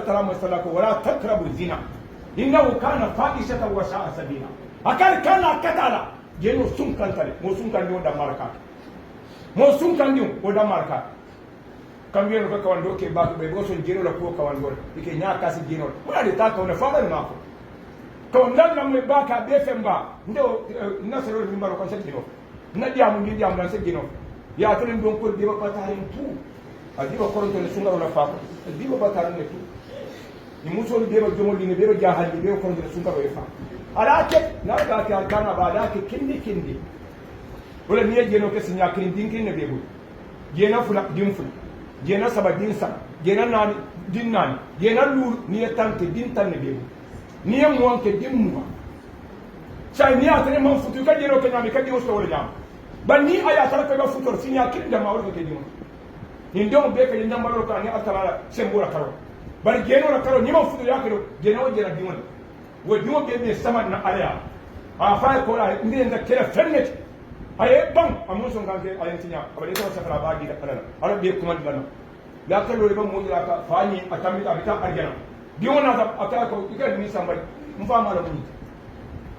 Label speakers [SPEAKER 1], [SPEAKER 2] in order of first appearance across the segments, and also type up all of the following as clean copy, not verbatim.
[SPEAKER 1] ترى مسلاك ولا تقربوا الزنا إنه كان فاحشة وساء سبيلا أكل كان كتالا جنو سون كان تري مو سون كان يوم دماركا مو سون كان يوم ودماركا كم يوم كوان دوكي باك بيبوسون جنو لكو كوان دور يكي نيا كاسي جنو ولا دي تاكو نفاضل ماكو كون دال نام باكا بيفمبا ندو ناسرو ميمبارو كون سجنو ندي امو ندي امو سجنو يا ترين دون كور ديبا باتارين تو adiba koronto ne sunga wala faako adiba batar ne tu ni musol deba jomol ni deba jahal ni deba koronto ne sunga wala faako ala ke na ga ka kana bada ke kindi wala ni jeno ke sinya kindi ne bebo jena fula dim fula jena saba din sa jena nani din nani jena lur ni tante din tan ne bebo ni mo anke dim mo sai ni atene man futu ka jeno ke nyami ka dim so wala jam ban ni aya tara ko ba futur sinya kindi ma wala ke dim ni ndom be ka nyamba maro ka ni atala sembura karo bari geno la karo ni ma fudu ya karo geno jena dimon wo dimo be ne sama na aya a fa ko la ndi nda kera fennet aye bam amun son kan ke ayen tinya abade to safara ba gi da kala ala be kuma dilana la ka lo ba mo dira ka fani atami ta bita arjana dimo na ta atala ko ika ni sambal mfa mala mun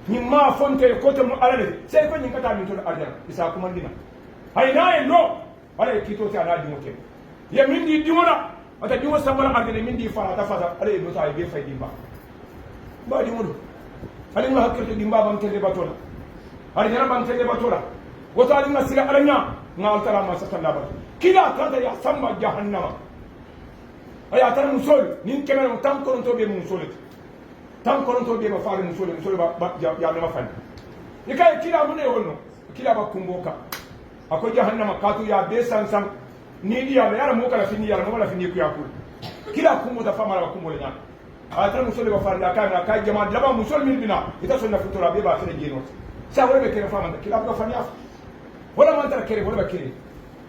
[SPEAKER 1] ni ma fonte ko to mo alale sai ko ni kata min to arjana isa kuma dina hay na e no ala kito ta ala dimo ke ya min di dimona ata dimo sambala arjana min di fara ta fasa ala do ta be fay dimba ba dimo do ala ma hakkete dimba bam tele batola arjana bam tele batola wata alina sira alanya na altara ma sakalla ba kila kada ya samba jahannama aya tar musol nin kemel tam koronto be musol tam koronto be ba faare musol ba ya no fan ikay kila mun e wonno kila ba kumboka ako jahannama katu ya be sansam ni dia la yara mo kala fini yara mo la fini ku yakul kila kumbo da fama la kumbo nya atra musol ba faare la kana ka jama laba musol min bina ita sonna futura be ba fere jeno sa wala be kere fama kila ba fanya wala man tara kere wala ba kere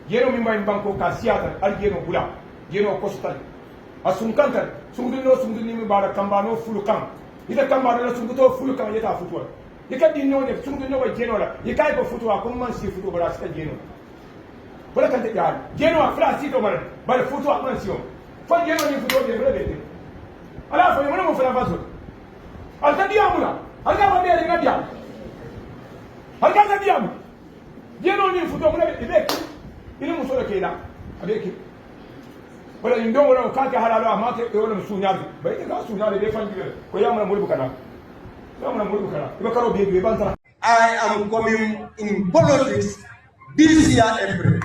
[SPEAKER 1] yeno mi may banko ka siata al yeno bula yeno kostal asun kantar sundu ni mi bara kambano fulu kam ida kambano la sundu to fulu kam yeta futu ika di no ne sundu no ba jeno la ika ko futu ko man si futu bara sta jeno wala kan te yar jeno a fra si to bara bara futu a man si o fa jeno ni futu de bele de ala fa mo mo fra vaso al ta diamula al ga ba de na diam al ga ta diam jeno ni futu mo ne be ini muso da ke la abeki wala ndo wala ka ka halalo amma ke wala sunya bai ka sunya da bai fan jibe ko ya mun mulku kana iba karo be bantara.
[SPEAKER 2] I am coming in politics this year April.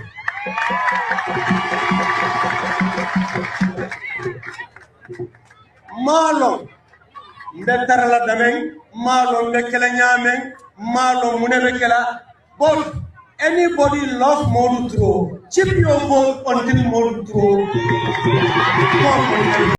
[SPEAKER 2] Malo mbetara la damen malo mbekela nyamen malo munebekela but anybody love Modu throw. Chip your vote until Modu throw.